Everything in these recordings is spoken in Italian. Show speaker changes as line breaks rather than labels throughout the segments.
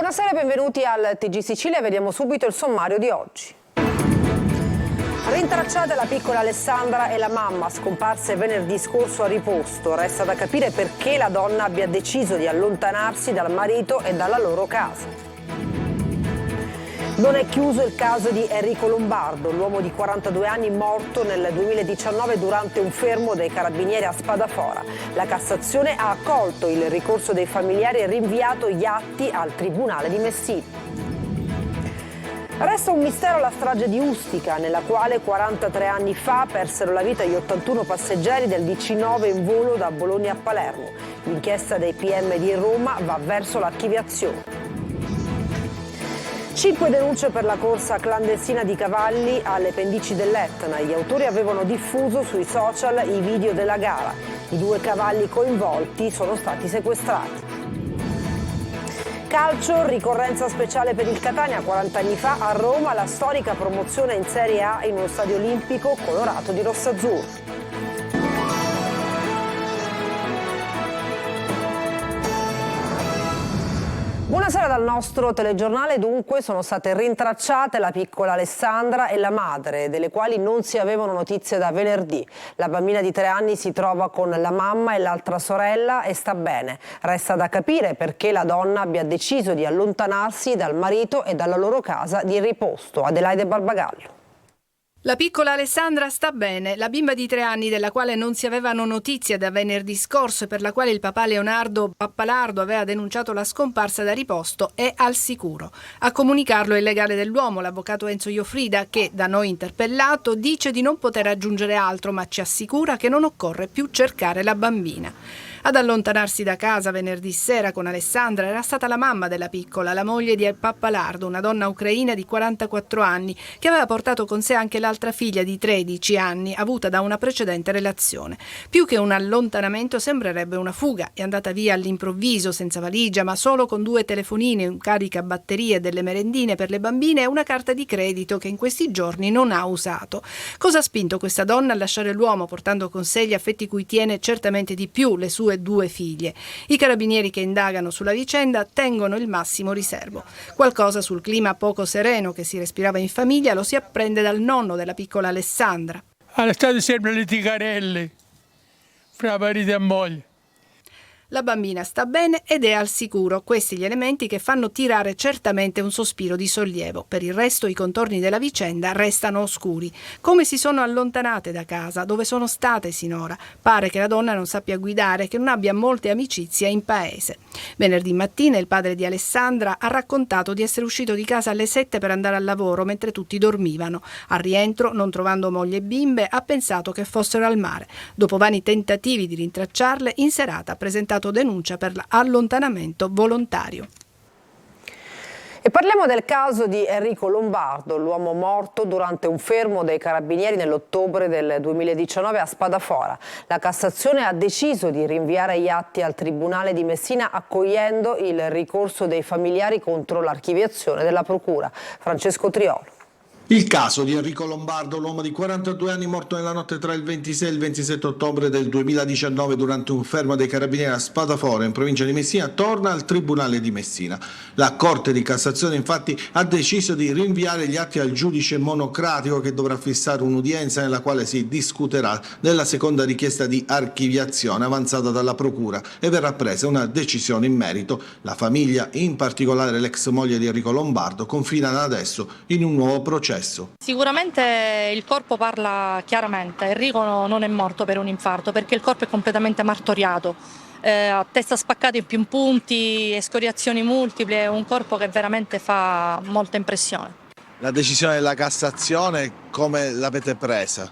Buonasera e benvenuti al TG Sicilia, vediamo subito il sommario di oggi. Rintracciate la piccola Alessandra e la mamma, scomparse venerdì scorso a Riposto. Resta da capire perché la donna abbia deciso di allontanarsi dal marito e dalla loro casa. Non è chiuso il caso di Enrico Lombardo, l'uomo di 42 anni morto nel 2019 durante un fermo dei carabinieri a Spadafora. La Cassazione ha accolto il ricorso dei familiari e rinviato gli atti al Tribunale di Messina. Resta un mistero la strage di Ustica, nella quale 43 anni fa persero la vita gli 81 passeggeri del DC-9 in volo da Bologna a Palermo. L'inchiesta dei PM di Roma va verso l'archiviazione. 5 denunce per la corsa clandestina di cavalli alle pendici dell'Etna. Gli autori avevano diffuso sui social i video della gara. I 2 cavalli coinvolti sono stati sequestrati. Calcio, ricorrenza speciale per il Catania. 40 anni fa a Roma la storica promozione in Serie A in uno stadio olimpico colorato di rossazzurro. Buonasera dal nostro telegiornale. Dunque sono state rintracciate la piccola Alessandra e la madre, delle quali non si avevano notizie da venerdì. La bambina di 3 anni si trova con la mamma e l'altra sorella e sta bene. Resta da capire perché la donna abbia deciso di allontanarsi dal marito e dalla loro casa di Riposto. Adelaide Barbagallo.
La piccola Alessandra sta bene. La bimba di 3 anni, della quale non si avevano notizie da venerdì scorso e per la quale il papà Leonardo Pappalardo aveva denunciato la scomparsa da Riposto, è al sicuro. A comunicarlo è il legale dell'uomo, l'avvocato Enzo Iofrida, che, da noi interpellato, dice di non poter aggiungere altro, ma ci assicura che non occorre più cercare la bambina. Ad allontanarsi da casa venerdì sera con Alessandra era stata la mamma della piccola, la moglie di Pappalardo, una donna ucraina di 44 anni, che aveva portato con sé anche l'altra figlia di 13 anni, avuta da una precedente relazione. Più che un allontanamento sembrerebbe una fuga. È andata via all'improvviso, senza valigia, ma solo con 2 telefonini, un caricabatterie, delle merendine per le bambine e una carta di credito che in questi giorni non ha usato. Cosa ha spinto questa donna a lasciare l'uomo, portando con sé gli affetti cui tiene certamente di più, le sue 2 figlie? I carabinieri che indagano sulla vicenda tengono il massimo riservo. Qualcosa sul clima poco sereno che si respirava in famiglia lo si apprende dal nonno della piccola Alessandra.
All'estate sempre litigarelle fra marito e moglie.
La bambina sta bene ed è al sicuro. Questi gli elementi che fanno tirare certamente un sospiro di sollievo. Per il resto i contorni della vicenda restano oscuri. Come si sono allontanate da casa? Dove sono state sinora? Pare che la donna non sappia guidare e che non abbia molte amicizie in paese. Venerdì mattina il padre di Alessandra ha raccontato di essere uscito di casa alle 7 per andare al lavoro mentre tutti dormivano. Al rientro, non trovando moglie e bimbe, ha pensato che fossero al mare. Dopo vani tentativi di rintracciarle, in serata ha presentato denuncia per l'allontanamento volontario.
E parliamo del caso di Enrico Lombardo, l'uomo morto durante un fermo dei carabinieri nell'ottobre del 2019 a Spadafora. La Cassazione ha deciso di rinviare gli atti al Tribunale di Messina, accogliendo il ricorso dei familiari contro l'archiviazione della Procura. Francesco Triolo.
Il caso di Enrico Lombardo, l'uomo di 42 anni morto nella notte tra il 26 e il 27 ottobre del 2019 durante un fermo dei carabinieri a Spadafora in provincia di Messina, torna al Tribunale di Messina. La Corte di Cassazione infatti ha deciso di rinviare gli atti al giudice monocratico, che dovrà fissare un'udienza nella quale si discuterà della seconda richiesta di archiviazione avanzata dalla Procura e verrà presa una decisione in merito. La famiglia, in particolare l'ex moglie di Enrico Lombardo, confidano adesso in un nuovo processo.
Sicuramente il corpo parla chiaramente. Enrico non è morto per un infarto perché il corpo è completamente martoriato, a testa spaccata in più punti, escoriazioni multiple, un corpo che veramente fa molta impressione.
La decisione della Cassazione come l'avete presa?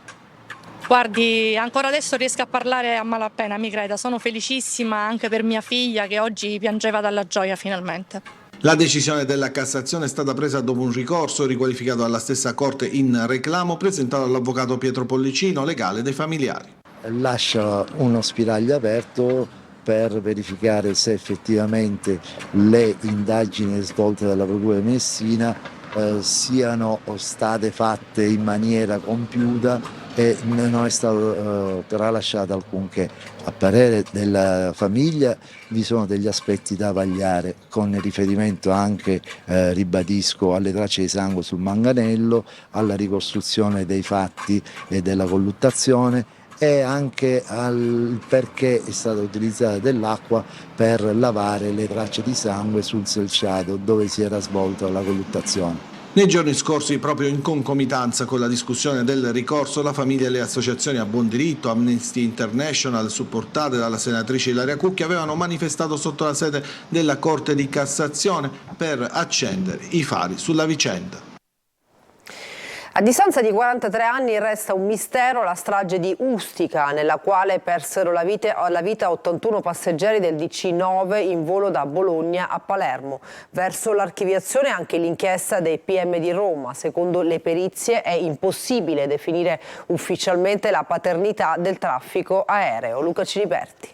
Guardi, ancora adesso riesco a parlare a malapena, mi creda, sono felicissima anche per mia figlia che oggi piangeva dalla gioia finalmente.
La decisione della Cassazione è stata presa dopo un ricorso riqualificato dalla stessa Corte in reclamo presentato dall'avvocato Pietro Pollicino, legale dei familiari.
Lascia uno spiraglio aperto per verificare se effettivamente le indagini svolte dalla Procura di Messina siano state fatte in maniera compiuta e non è stato tralasciato alcunché. A parere della famiglia vi sono degli aspetti da vagliare, con riferimento anche, ribadisco, alle tracce di sangue sul manganello, alla ricostruzione dei fatti e della colluttazione e anche al perché è stata utilizzata dell'acqua per lavare le tracce di sangue sul selciato dove si era svolta la colluttazione.
Nei giorni scorsi, proprio in concomitanza con la discussione del ricorso, la famiglia e le associazioni a buon diritto, Amnesty International, supportate dalla senatrice Ilaria Cucchi, avevano manifestato sotto la sede della Corte di Cassazione per accendere i fari sulla vicenda.
A distanza di 43 anni resta un mistero la strage di Ustica, nella quale persero la vita 81 passeggeri del DC-9 in volo da Bologna a Palermo. Verso l'archiviazione anche l'inchiesta dei PM di Roma. Secondo le perizie è impossibile definire ufficialmente la paternità del traffico aereo. Luca Ciliberti.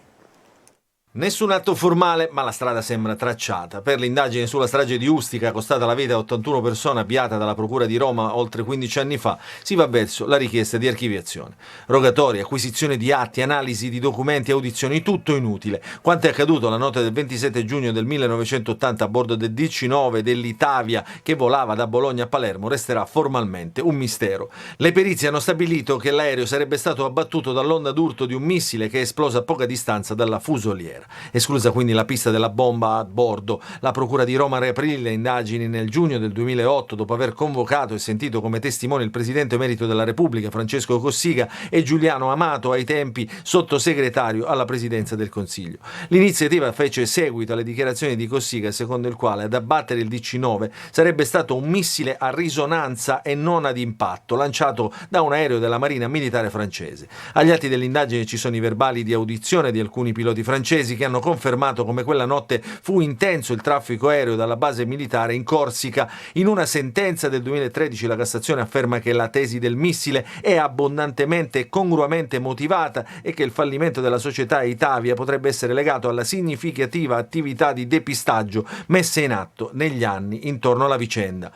Nessun atto formale, ma la strada sembra tracciata. Per l'indagine sulla strage di Ustica, costata la vita a 81 persone, avviata dalla Procura di Roma oltre 15 anni fa, si va verso la richiesta di archiviazione. Rogatori, acquisizione di atti, analisi di documenti, audizioni, tutto inutile. Quanto è accaduto la notte del 27 giugno del 1980 a bordo del DC-9 dell'Itavia che volava da Bologna a Palermo resterà formalmente un mistero. Le perizie hanno stabilito che l'aereo sarebbe stato abbattuto dall'onda d'urto di un missile che è esploso a poca distanza dalla fusoliera. Esclusa quindi la pista della bomba a bordo, la Procura di Roma riaprì le indagini nel giugno del 2008 dopo aver convocato e sentito come testimoni il Presidente emerito della Repubblica Francesco Cossiga e Giuliano Amato, ai tempi sottosegretario alla Presidenza del Consiglio. L'iniziativa fece seguito alle dichiarazioni di Cossiga, secondo il quale ad abbattere il DC-9 sarebbe stato un missile a risonanza e non ad impatto, lanciato da un aereo della Marina Militare francese. Agli atti dell'indagine ci sono i verbali di audizione di alcuni piloti francesi che hanno confermato come quella notte fu intenso il traffico aereo dalla base militare in Corsica. In una sentenza del 2013 la Cassazione afferma che la tesi del missile è abbondantemente e congruamente motivata e che il fallimento della società Itavia potrebbe essere legato alla significativa attività di depistaggio messe in atto negli anni intorno alla vicenda.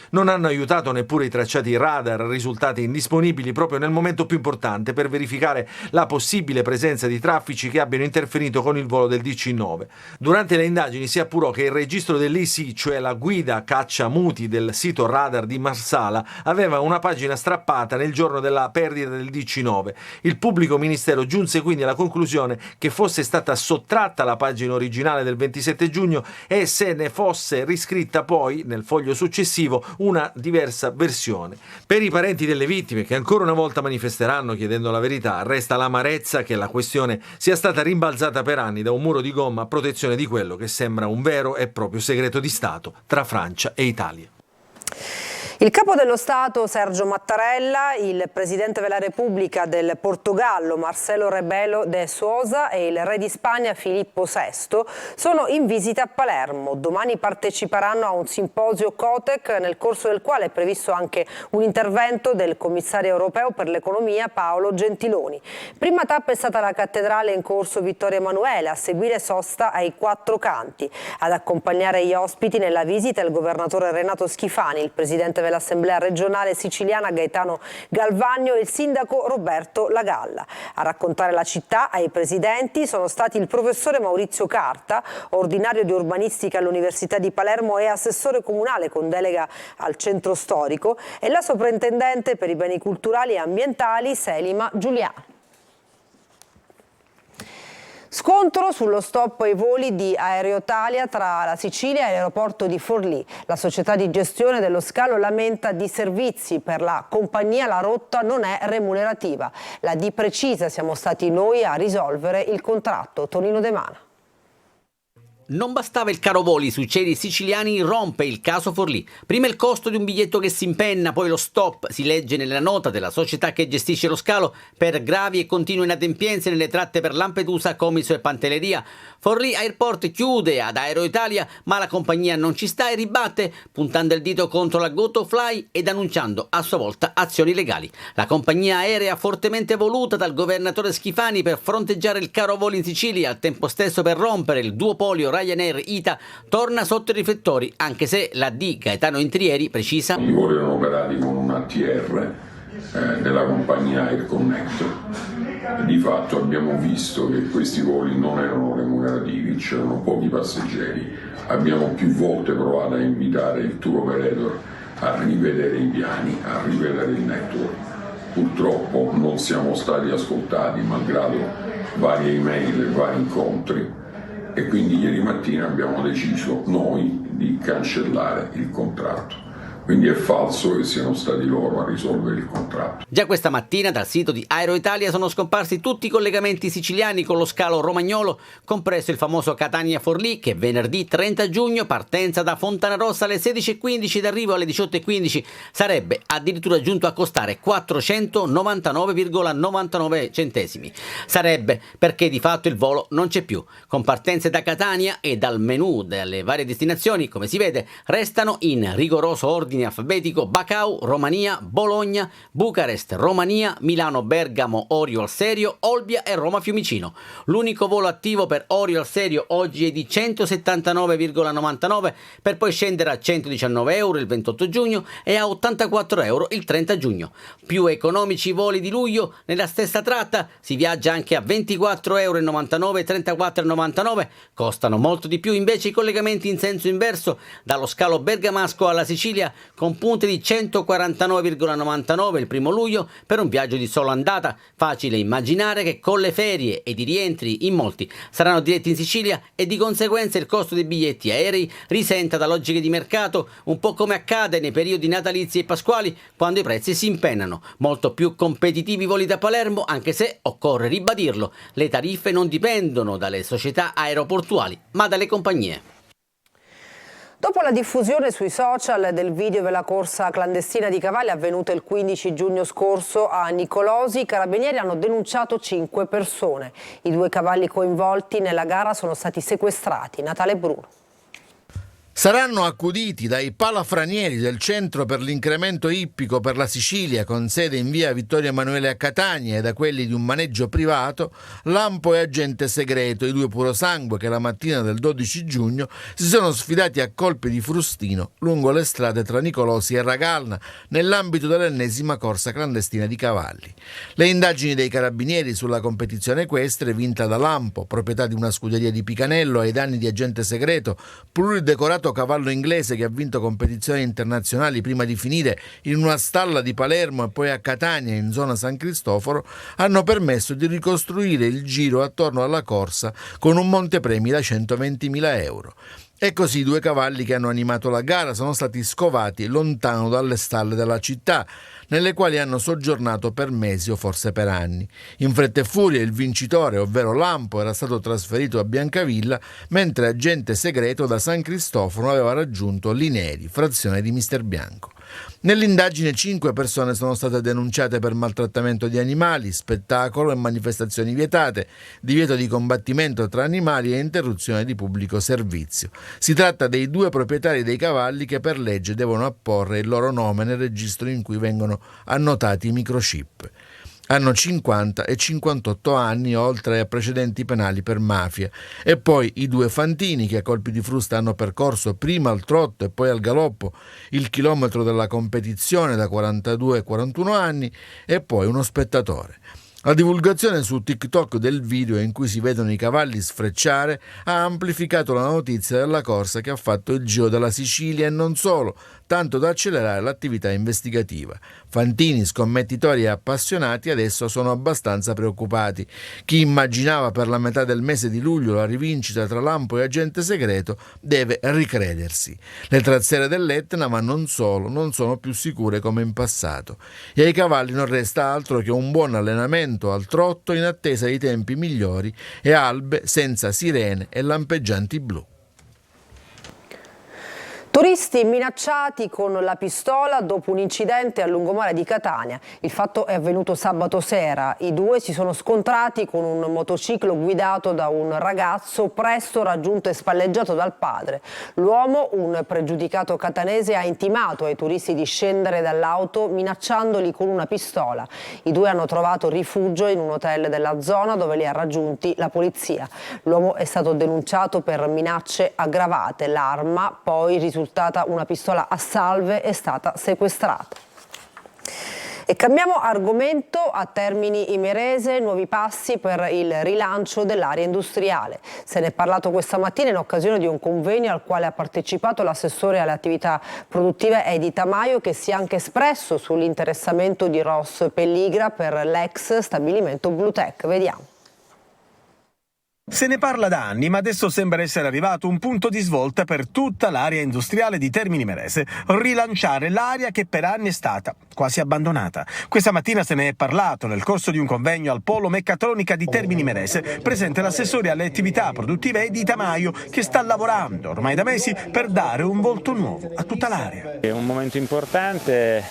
Non hanno aiutato neppure i tracciati radar risultati indisponibili proprio nel momento più importante per verificare la possibile presenza di traffici che abbiano interferito con il volo del DC-9. Durante le indagini si appurò che il registro dell'IC, cioè la guida caccia muti del sito radar di Marsala, aveva una pagina strappata nel giorno della perdita del DC-9. Il pubblico ministero giunse quindi alla conclusione che fosse stata sottratta la pagina originale del 27 giugno e se ne fosse riscritta poi, nel foglio successivo, una diversa versione. Per i parenti delle vittime, che ancora una volta manifesteranno chiedendo la verità, resta l'amarezza che la questione sia stata rimbalzata per anni da un muro di gomma a protezione di quello che sembra un vero e proprio segreto di Stato tra Francia e Italia.
Il capo dello Stato Sergio Mattarella, il Presidente della Repubblica del Portogallo Marcelo Rebelo de Sousa e il Re di Spagna Filippo VI sono in visita a Palermo. Domani parteciperanno a un simposio Cotec nel corso del quale è previsto anche un intervento del commissario europeo per l'economia Paolo Gentiloni. Prima tappa è stata la cattedrale in corso Vittorio Emanuele, a seguire sosta ai Quattro Canti. Ad accompagnare gli ospiti nella visita il governatore Renato Schifani, il Presidente dell'Assemblea regionale siciliana Gaetano Galvagno e il sindaco Roberto Lagalla. A raccontare la città ai presidenti sono stati il professore Maurizio Carta, ordinario di urbanistica all'Università di Palermo e assessore comunale con delega al centro storico, e la sovrintendente per i beni culturali e ambientali Selima Giuliano. Scontro sullo stop ai voli di Aeroitalia tra la Sicilia e l'aeroporto di Forlì. La società di gestione dello scalo lamenta disservizi per la compagnia, la rotta non è remunerativa. La D precisa, siamo stati noi a risolvere il contratto. Tonino De Mana.
Non bastava il caro voli sui cieli siciliani, rompe il caso Forlì. Prima il costo di un biglietto che si impenna, poi lo stop, si legge nella nota della società che gestisce lo scalo, per gravi e continue inadempienze nelle tratte per Lampedusa, Comiso e Pantelleria. Forlì Airport chiude ad Aeroitalia, ma la compagnia non ci sta e ribatte, puntando il dito contro la Gotofly ed annunciando a sua volta azioni legali. La compagnia aerea, fortemente voluta dal governatore Schifani per fronteggiare il caro voli in Sicilia, al tempo stesso per rompere il duopolio Ryanair-ITA, torna sotto i riflettori, anche se la D Gaetano Intrieri precisa:
I voli erano operati con un ATR della compagnia Air Connect. Di fatto abbiamo visto che questi voli non erano remunerativi, c'erano pochi passeggeri. Abbiamo più volte provato a invitare il tour operator a rivedere i piani, a rivedere il network. Purtroppo non siamo stati ascoltati malgrado varie email e vari incontri, e quindi ieri mattina abbiamo deciso noi di cancellare il contratto. Quindi è falso che siano stati loro a risolvere il contratto.
Già questa mattina dal sito di Aero Italia sono scomparsi tutti i collegamenti siciliani con lo scalo romagnolo, compreso il famoso Catania-Forlì, che venerdì 30 giugno, partenza da Fontanarossa alle 16:15 ed arrivo alle 18:15, sarebbe addirittura giunto a costare 499,99 centesimi. Sarebbe perché di fatto il volo non c'è più. Con partenze da Catania e dal menù delle varie destinazioni, come si vede, restano in rigoroso ordine alfabetico Bacău, Romania, Bologna, Bucarest, Romania, Milano, Bergamo, Orio al Serio, Olbia e Roma Fiumicino. L'unico volo attivo per Orio al Serio oggi è di 179,99 per poi scendere a 119 euro il 28 giugno e a 84 euro il 30 giugno. Più economici i voli di luglio, nella stessa tratta si viaggia anche a 24,99 euro e 34,99. Costano molto di più invece i collegamenti in senso inverso dallo scalo bergamasco alla Sicilia, con punte di 149,99 il 1 luglio per un viaggio di solo andata. Facile immaginare che con le ferie ed i rientri in molti saranno diretti in Sicilia e di conseguenza il costo dei biglietti aerei risenta da logiche di mercato, un po' come accade nei periodi natalizi e pasquali, quando i prezzi si impennano. Molto più competitivi i voli da Palermo, anche se, occorre ribadirlo, le tariffe non dipendono dalle società aeroportuali ma dalle compagnie.
Dopo la diffusione sui social del video della corsa clandestina di cavalli avvenuta il 15 giugno scorso a Nicolosi, i carabinieri hanno denunciato 5 persone. I 2 cavalli coinvolti nella gara sono stati sequestrati. Natale Bruno.
Saranno accuditi dai palafranieri del Centro per l'incremento ippico per la Sicilia, con sede in via Vittorio Emanuele a Catania, e da quelli di un maneggio privato, lampo e agente segreto, i 2 purosangue che la mattina del 12 giugno si sono sfidati a colpi di frustino lungo le strade tra Nicolosi e Ragalna, nell'ambito dell'ennesima corsa clandestina di cavalli. Le indagini dei carabinieri sulla competizione equestre, vinta da Lampo, proprietà di una scuderia di Picanello, ai danni di agente segreto, pluridecorato cavallo inglese che ha vinto competizioni internazionali prima di finire in una stalla di Palermo e poi a Catania in zona San Cristoforo, hanno permesso di ricostruire il giro attorno alla corsa con un montepremi da 120.000 euro. E così i 2 cavalli che hanno animato la gara sono stati scovati lontano dalle stalle della città, nelle quali hanno soggiornato per mesi o forse per anni. In fretta e furia il vincitore, ovvero Lampo, era stato trasferito a Biancavilla, mentre agente segreto da San Cristoforo aveva raggiunto Lineri, frazione di Mister Bianco. Nell'indagine 5 persone sono state denunciate per maltrattamento di animali, spettacolo e manifestazioni vietate, divieto di combattimento tra animali e interruzione di pubblico servizio. Si tratta dei 2 proprietari dei cavalli che per legge devono apporre il loro nome nel registro in cui vengono annotati i microchip. Hanno 50 e 58 anni, oltre a precedenti penali per mafia. E poi i 2 fantini che a colpi di frusta hanno percorso prima al trotto e poi al galoppo il chilometro della competizione, da 42 e 41 anni, e poi uno spettatore. La divulgazione su TikTok del video in cui si vedono i cavalli sfrecciare ha amplificato la notizia della corsa che ha fatto il giro della Sicilia e non solo, tanto da accelerare l'attività investigativa. Fantini, scommettitori e appassionati adesso sono abbastanza preoccupati. Chi immaginava per la metà del mese di luglio la rivincita tra Lampo e agente segreto deve ricredersi. Le traziere dell'Etna, ma non solo, non sono più sicure come in passato. E ai cavalli non resta altro che un buon allenamento al trotto in attesa di tempi migliori e albe senza sirene e lampeggianti blu.
Turisti minacciati con la pistola dopo un incidente a lungomare di Catania. Il fatto è avvenuto sabato sera. I 2 si sono scontrati con un motociclo guidato da un ragazzo presto raggiunto e spalleggiato dal padre. L'uomo, un pregiudicato catanese, ha intimato ai turisti di scendere dall'auto minacciandoli con una pistola. I 2 hanno trovato rifugio in un hotel della zona dove li ha raggiunti la polizia. L'uomo è stato denunciato per minacce aggravate. L'arma, poi risultata una pistola a salve, è stata sequestrata. E cambiamo argomento. A Termini Imerese, nuovi passi per il rilancio dell'area industriale. Se ne è parlato questa mattina in occasione di un convegno al quale ha partecipato l'assessore alle attività produttive Edi Tamaio, che si è anche espresso sull'interessamento di Ross Pelligra per l'ex stabilimento Bluetech. Vediamo.
Se ne parla da anni, ma adesso sembra essere arrivato un punto di svolta per tutta l'area industriale di Termini Imerese. Rilanciare l'area che per anni è stata quasi abbandonata. Questa mattina se ne è parlato nel corso di un convegno al Polo Meccatronica di Termini Imerese, presente l'assessore alle attività produttive Edi Tamaio, che sta lavorando ormai da mesi per dare un volto nuovo a tutta l'area.
È un momento importante,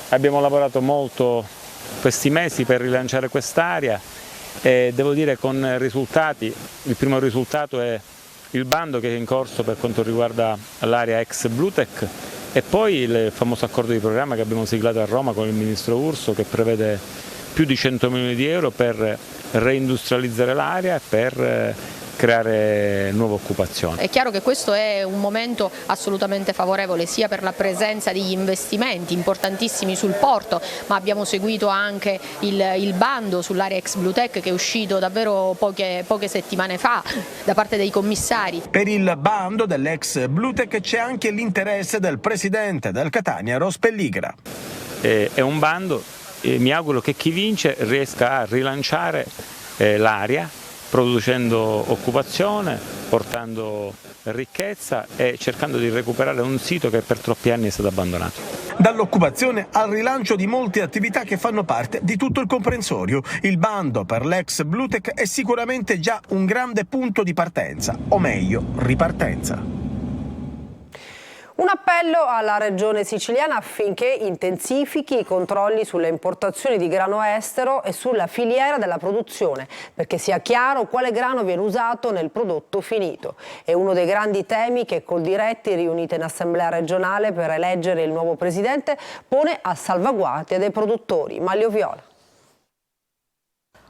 abbiamo lavorato molto questi mesi per rilanciare quest'area. E devo dire con risultati. Il primo risultato è il bando che è in corso per quanto riguarda l'area ex Bluetech e poi il famoso accordo di programma che abbiamo siglato a Roma con il ministro Urso, che prevede più di 100 milioni di euro per reindustrializzare l'area e per creare nuova occupazione.
È chiaro che questo è un momento assolutamente favorevole sia per la presenza degli investimenti importantissimi sul porto, ma abbiamo seguito anche il bando sull'area ex Bluetech che è uscito davvero poche settimane fa da parte dei commissari.
Per il bando dell'ex Bluetech c'è anche l'interesse del presidente del Catania, Ross Pelligra.
È un bando e mi auguro che chi vince riesca a rilanciare l'area, producendo occupazione, portando ricchezza e cercando di recuperare un sito che per troppi anni è stato abbandonato.
Dall'occupazione al rilancio di molte attività che fanno parte di tutto il comprensorio. Il bando per l'ex Bluetech è sicuramente già un grande punto di partenza, o meglio, ripartenza.
Un appello alla Regione siciliana affinché intensifichi i controlli sulle importazioni di grano estero e sulla filiera della produzione, perché sia chiaro quale grano viene usato nel prodotto finito. È uno dei grandi temi che Coldiretti, riunita in Assemblea regionale per eleggere il nuovo presidente, pone a salvaguardia dei produttori. Maglio Viola.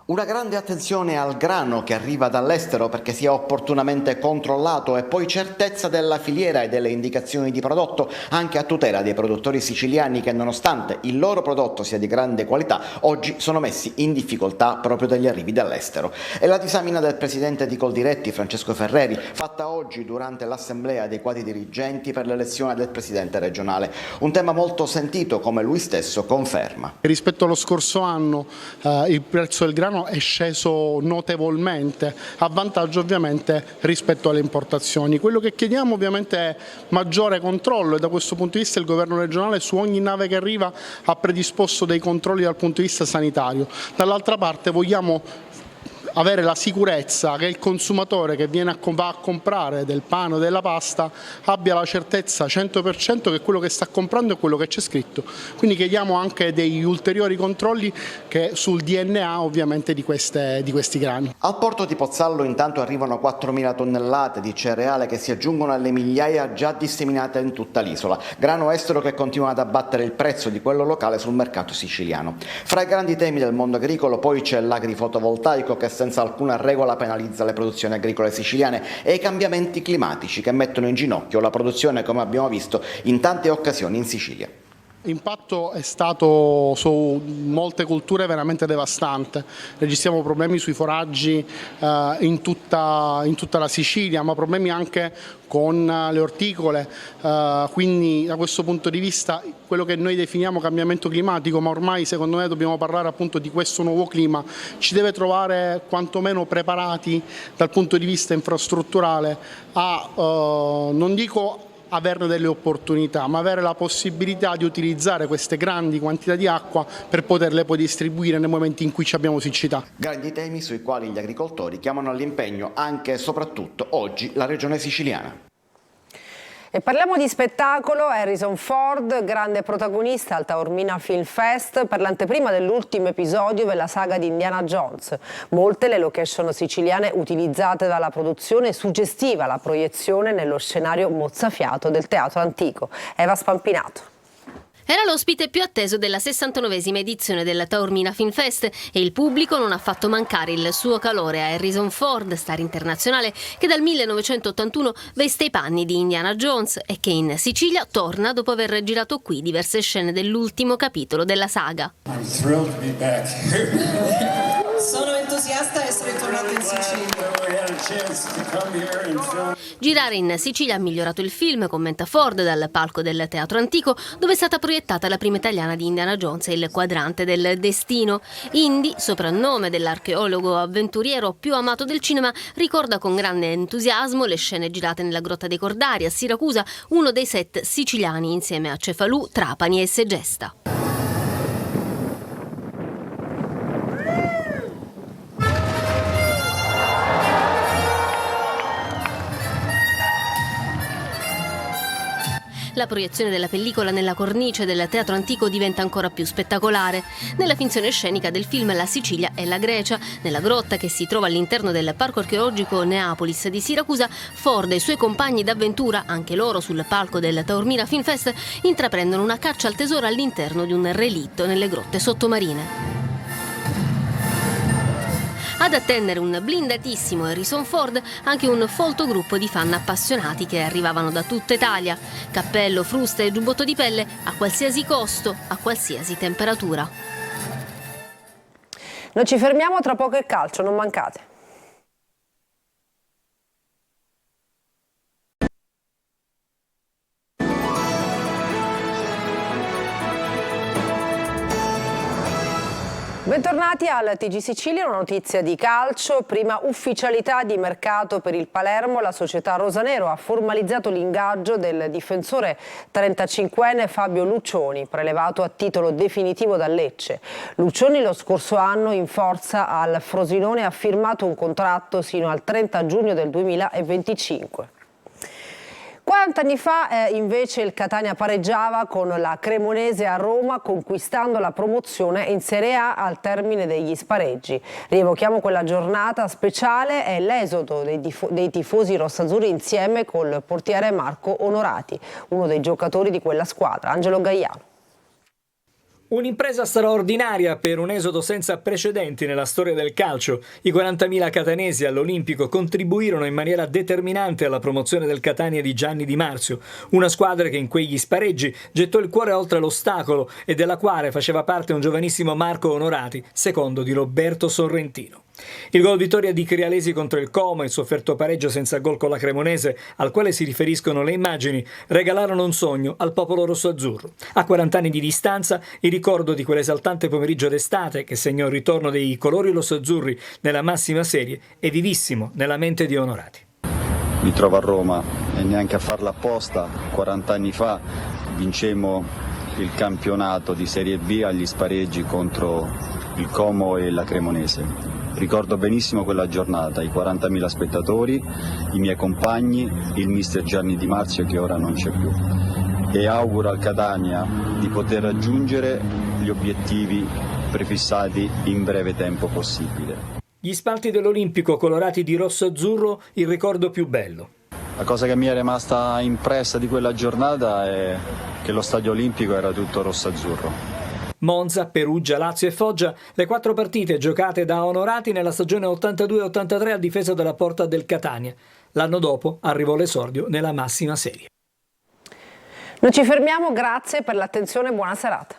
Una grande attenzione al grano che arriva dall'estero perché sia opportunamente controllato e poi certezza della filiera e delle indicazioni di prodotto anche a tutela dei produttori siciliani che, nonostante il loro prodotto sia di grande qualità, oggi sono messi in difficoltà proprio dagli arrivi dall'estero. È la disamina del presidente di Coldiretti, Francesco Ferreri, fatta oggi durante l'assemblea dei quadri dirigenti per l'elezione del presidente regionale. Un tema molto sentito, come lui stesso conferma.
Rispetto allo scorso anno il prezzo del grano è sceso notevolmente, a vantaggio ovviamente rispetto alle importazioni. Quello che chiediamo ovviamente è maggiore controllo e da questo punto di vista il governo regionale su ogni nave che arriva ha predisposto dei controlli dal punto di vista sanitario. Dall'altra parte vogliamo avere la sicurezza che il consumatore che va a comprare del pane o della pasta abbia la certezza 100% che quello che sta comprando è quello che c'è scritto. Quindi chiediamo anche degli ulteriori controlli sul DNA ovviamente di questi grani.
Al porto di Pozzallo intanto arrivano 4.000 tonnellate di cereale che si aggiungono alle migliaia già disseminate in tutta l'isola. Grano estero che continua ad abbattere il prezzo di quello locale sul mercato siciliano. Fra i grandi temi del mondo agricolo poi c'è l'agrifotovoltaico che senza alcuna regola penalizza le produzioni agricole siciliane e i cambiamenti climatici che mettono in ginocchio la produzione, come abbiamo visto in tante occasioni in Sicilia.
L'impatto è stato su molte culture veramente devastante. Registriamo problemi sui foraggi in tutta la Sicilia, ma problemi anche con le orticole, quindi da questo punto di vista quello che noi definiamo cambiamento climatico, ma ormai secondo me dobbiamo parlare appunto di questo nuovo clima, ci deve trovare quantomeno preparati dal punto di vista infrastrutturale a, non dico averne delle opportunità, ma avere la possibilità di utilizzare queste grandi quantità di acqua per poterle poi distribuire nei momenti in cui abbiamo siccità.
Grandi temi sui quali gli agricoltori chiamano all'impegno anche e soprattutto oggi la regione siciliana.
E parliamo di spettacolo. Harrison Ford, grande protagonista al Taormina Film Fest per l'anteprima dell'ultimo episodio della saga di Indiana Jones. Molte le location siciliane utilizzate dalla produzione, suggestiva la proiezione nello scenario mozzafiato del Teatro Antico. Eva Spampinato.
Era l'ospite più atteso della 69esima edizione del Taormina Film Fest e il pubblico non ha fatto mancare il suo calore a Harrison Ford, star internazionale che dal 1981 veste i panni di Indiana Jones e che in Sicilia torna dopo aver girato qui diverse scene dell'ultimo capitolo della saga.
I'm thrilled to be back. Sono entusiasta di essere tornato in Sicilia.
Girare in Sicilia ha migliorato il film, commenta Ford dal palco del Teatro Antico, dove è stata proiettata la prima italiana di Indiana Jones e il quadrante del destino. Indy, soprannome dell'archeologo avventuriero più amato del cinema, ricorda con grande entusiasmo le scene girate nella Grotta dei Cordari a Siracusa, uno dei set siciliani insieme a Cefalù, Trapani e Segesta. La proiezione della pellicola nella cornice del Teatro Antico diventa ancora più spettacolare. Nella finzione scenica del film la Sicilia e la Grecia, nella grotta che si trova all'interno del parco archeologico Neapolis di Siracusa, Ford e i suoi compagni d'avventura, anche loro sul palco del Taormina Film Fest, intraprendono una caccia al tesoro all'interno di un relitto nelle grotte sottomarine. Ad attendere un blindatissimo Harrison Ford anche un folto gruppo di fan appassionati che arrivavano da tutta Italia. Cappello, fruste e giubbotto di pelle a qualsiasi costo, a qualsiasi temperatura.
Noi ci fermiamo, tra poco è calcio, non mancate. Bentornati al TG Sicilia, una notizia di calcio. Prima ufficialità di mercato per il Palermo, la società rosanero ha formalizzato l'ingaggio del difensore 35enne Fabio Luccioni, prelevato a titolo definitivo dal Lecce. Luccioni lo scorso anno in forza al Frosinone ha firmato un contratto sino al 30 giugno del 2025. 40 anni fa invece il Catania pareggiava con la Cremonese a Roma, conquistando la promozione in Serie A al termine degli spareggi. Rievochiamo quella giornata speciale e l'esodo dei tifosi rossazzurri insieme col portiere Marco Onorati, uno dei giocatori di quella squadra. Angelo Gaiano.
Un'impresa straordinaria per un esodo senza precedenti nella storia del calcio. I 40.000 catanesi all'Olimpico contribuirono in maniera determinante alla promozione del Catania di Gianni Di Marzio, una squadra che in quegli spareggi gettò il cuore oltre l'ostacolo e della quale faceva parte un giovanissimo Marco Onorati, secondo di Roberto Sorrentino. Il gol vittoria di Crialesi contro il Como e il sofferto pareggio senza gol con la Cremonese, al quale si riferiscono le immagini, regalarono un sogno al popolo rosso-azzurro. A 40 anni di distanza, il ricordo di quell'esaltante pomeriggio d'estate che segnò il ritorno dei colori rosso-azzurri nella massima serie è vivissimo nella mente di Onorati.
Mi trovo a Roma e neanche a farla apposta. 40 anni fa vincemmo il campionato di Serie B agli spareggi contro il Como e la Cremonese. Ricordo benissimo quella giornata, i 40.000 spettatori, i miei compagni, il mister Gianni Di Marzio che ora non c'è più. E auguro al Catania di poter raggiungere gli obiettivi prefissati in breve tempo possibile.
Gli spalti dell'Olimpico colorati di rosso-azzurro, il ricordo più bello.
La cosa che mi è rimasta impressa di quella giornata è che lo stadio olimpico era tutto rosso-azzurro.
Monza, Perugia, Lazio e Foggia, le 4 partite giocate da Onorati nella stagione 82-83 a difesa della porta del Catania. L'anno dopo arrivò l'esordio nella massima serie.
Noi ci fermiamo, grazie per l'attenzione e buona serata.